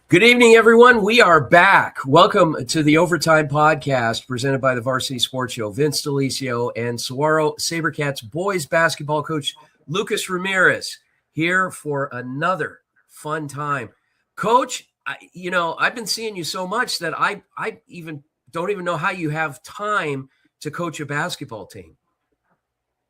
Good evening, everyone. We are back. Welcome to the Overtime Podcast presented by the Varsity Sports Show. Vince DeLisio and Saguaro SaberCats boys basketball coach Lucas Ramirez here for another fun time. Coach, I've been seeing you so much that I even don't even know how you have time to coach a basketball team.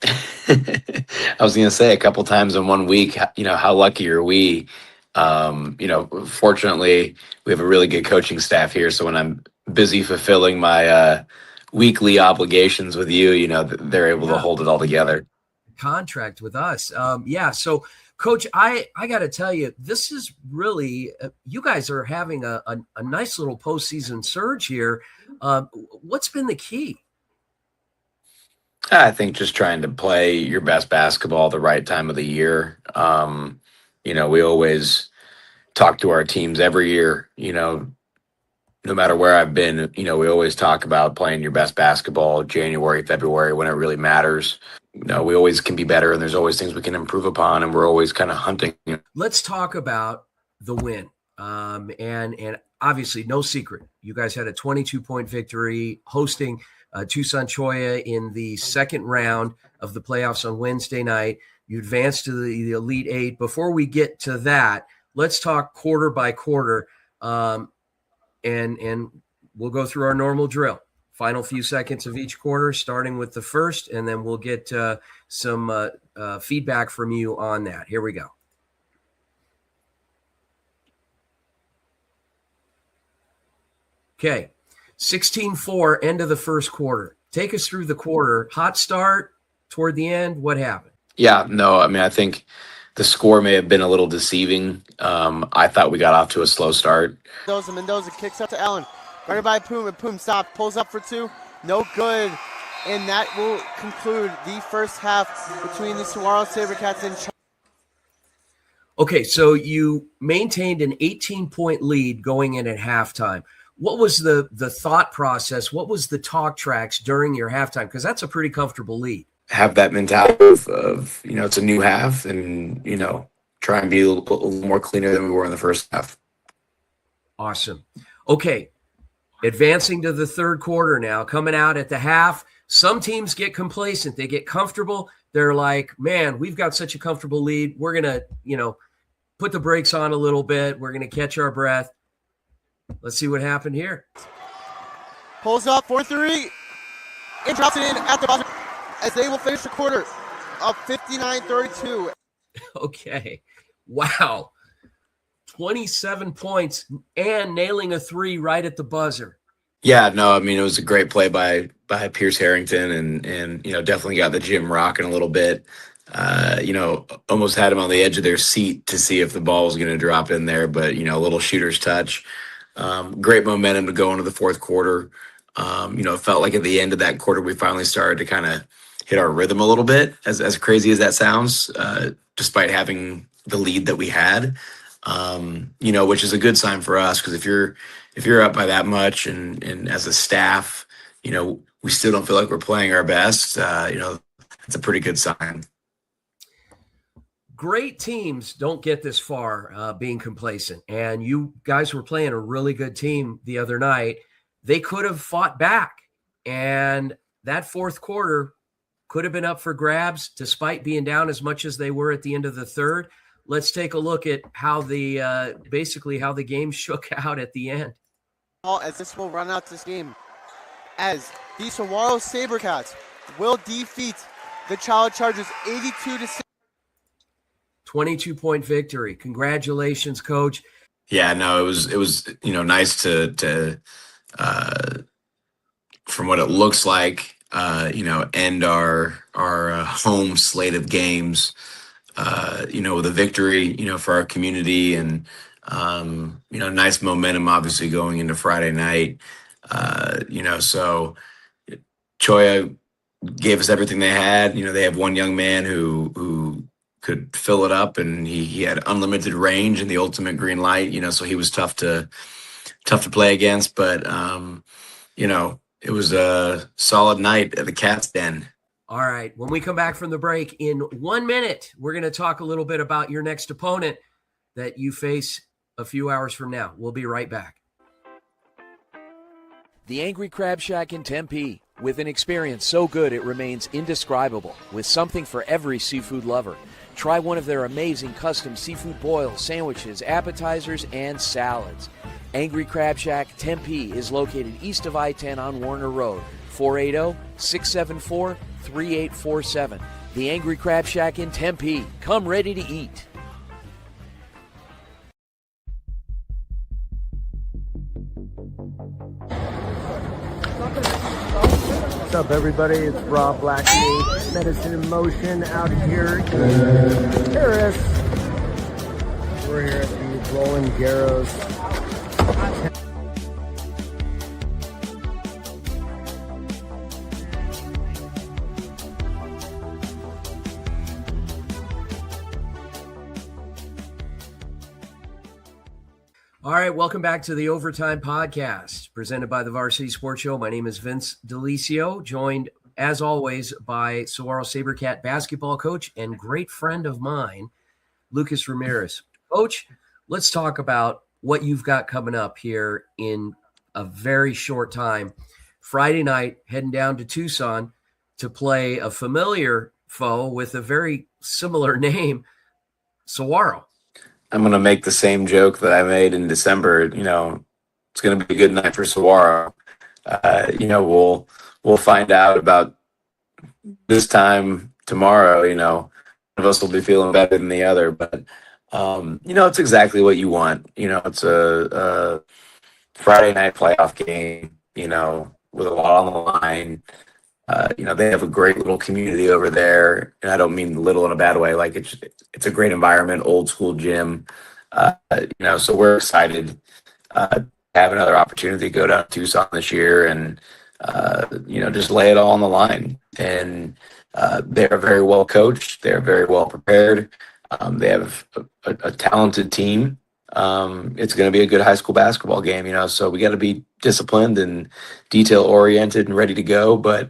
I was going to say a couple times in 1 week, how lucky are we? Fortunately, we have a really good coaching staff here. So when I'm busy fulfilling my weekly obligations with you, they're able to hold it all together. Contract with us. So Coach, I got to tell you, this is really, you guys are having a nice little postseason surge here. What's been the key? I think just trying to play your best basketball the right time of the year. We always talk to our teams every year, no matter where I've been, we always talk about playing your best basketball January, February, when it really matters. We always can be better and there's always things we can improve upon, and we're always kind of hunting. Let's talk about the win. And obviously no secret, you guys had a 22-point victory hosting Tucson Cholla in the second round of the playoffs on Wednesday night. You advanced to the Elite Eight. Before we get to that, let's talk quarter by quarter, and we'll go through our normal drill. Final few seconds of each quarter, starting with the first, and then we'll get some feedback from you on that. Here we go. Okay, 16-4, end of the first quarter. Take us through the quarter. Hot start toward the end. What happened? Yeah, no, I think the score may have been a little deceiving. I thought we got off to a slow start. Mendoza kicks up to Allen. Right by Poom, and Poom stops, pulls up for two. No good. And that will conclude the first half between the Saguaro SaberCats and Okay, so you maintained an 18-point lead going in at halftime. What was the thought process? What was the talk tracks during your halftime? Because that's a pretty comfortable lead. Have that mentality of it's a new half, and, try and be a little more cleaner than we were in the first half. Awesome. Okay, advancing to the third quarter now, coming out at the half. Some teams get complacent. They get comfortable. They're like, man, we've got such a comfortable lead. We're going to, put the brakes on a little bit. We're going to catch our breath. Let's see what happened here. Pulls up 4-3 and drops it in at the buzzer as they will finish the quarter of 59-32. Okay. Wow. 27 points and nailing a three right at the buzzer. Yeah, no, it was a great play by Pierce Harrington, and definitely got the gym rocking a little bit. Almost had him on the edge of their seat to see if the ball was going to drop in there, but a little shooter's touch. Great momentum to go into the fourth quarter. It felt like at the end of that quarter we finally started to kind of hit our rhythm a little bit, as crazy as that sounds, despite having the lead that we had. Which is a good sign for us, because if you're up by that much and as a staff, we still don't feel like we're playing our best, it's a pretty good sign. Great teams don't get this far being complacent, and you guys were playing a really good team the other night. They could have fought back, and that fourth quarter could have been up for grabs despite being down as much as they were at the end of the third. Let's take a look at how the game shook out at the end. As this will run out this game, as the Saguaro SaberCats will defeat the Cholla Chargers 82-6. 22-point victory. Congratulations, Coach. Yeah, no, it was nice to from what it looks like, end our home slate of games, with a victory, for our community, and nice momentum obviously going into Friday night. So Cholla gave us everything they had. They have one young man who could fill it up, and he had unlimited range and the ultimate green light, so he was tough to play against, but it was a solid night at the Cat's Den. All right. When we come back from the break in 1 minute, we're going to talk a little bit about your next opponent that you face a few hours from now. We'll be right back. The Angry Crab Shack in Tempe, with an experience so good it remains indescribable, with something for every seafood lover. Try one of their amazing custom seafood boils, sandwiches, appetizers, and salads. Angry Crab Shack Tempe is located east of I-10 on Warner Road, 480-674-3847. The Angry Crab Shack in Tempe. Come ready to eat. What's up, everybody? It's Rob Blackney, Medicine in Motion, out here in Paris. We're here at the Roland Garros. All right, welcome back to the Overtime Podcast, presented by the Varsity Sports Show. My name is Vince Delicio, joined, as always, by Saguaro SaberCat basketball coach and great friend of mine, Lucas Ramirez. Coach, let's talk about what you've got coming up here in a very short time. Friday night, heading down to Tucson to play a familiar foe with a very similar name, Saguaro. I'm going to make the same joke that I made in December. You know, it's going to be a good night for Saguaro. You know, we'll find out about this time tomorrow. You know, one of us will be feeling better than the other, but you know, it's exactly what you want. You know, it's a Friday night playoff game, you know, with a lot on the line. You know, they have a great little community over there, and I don't mean little in a bad way. Like it's a great environment, old school gym. You know, so we're excited to have another opportunity to go down to Tucson this year and you know, just lay it all on the line. And they're very well coached. They're very well prepared. They have a talented team. It's going to be a good high school basketball game, you know, so we got to be disciplined and detail oriented and ready to go. But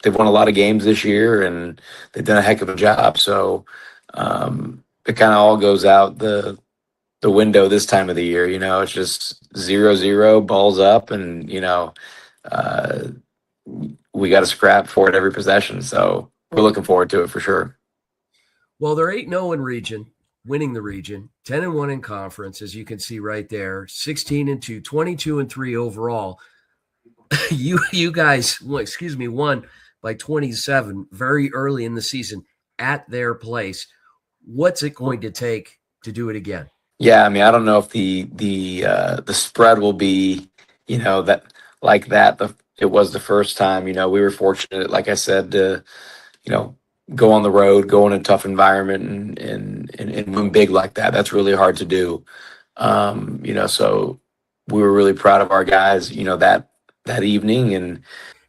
they've won a lot of games this year and they've done a heck of a job. So it kind of all goes out the window this time of the year. You know, it's just 0-0, balls up, and, you know, we got to scrap for it every possession. So we're looking forward to it for sure. Well, they're 8-0 in region, winning the region, 10-1 in conference, as you can see right there, 16-2, 22-3 overall. You guys, won by 27 very early in the season at their place. What's it going to take to do it again? Yeah, I mean, I don't know if the spread will be, you know, that like that. It was the first time. You know, we were fortunate, like I said, to, you know, go on the road, go in a tough environment, and win big like that. That's really hard to do. You know, so we were really proud of our guys, you know, that evening, and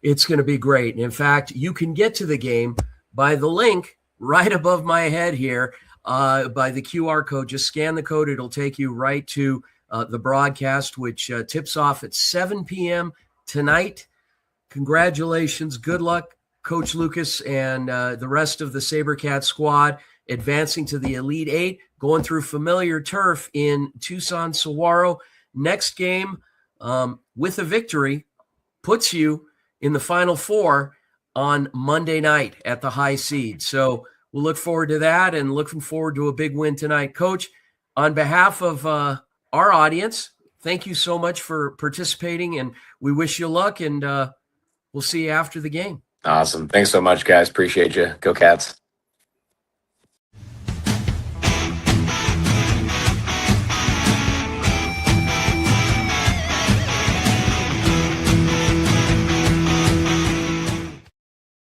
it's going to be great. And in fact, you can get to the game by the link right above my head here, by the QR code. Just scan the code. It'll take you right to the broadcast, which tips off at 7 p.m. tonight. Congratulations. Good luck, Coach Lucas and the rest of the SaberCat squad, advancing to the Elite Eight, going through familiar turf in Tucson, Saguaro. Next game, with a victory, puts you in the Final Four on Monday night at the high seed. So we'll look forward to that and looking forward to a big win tonight. Coach, on behalf of our audience, thank you so much for participating, and we wish you luck, and we'll see you after the game. Awesome. Thanks so much, guys. Appreciate you. Go Cats.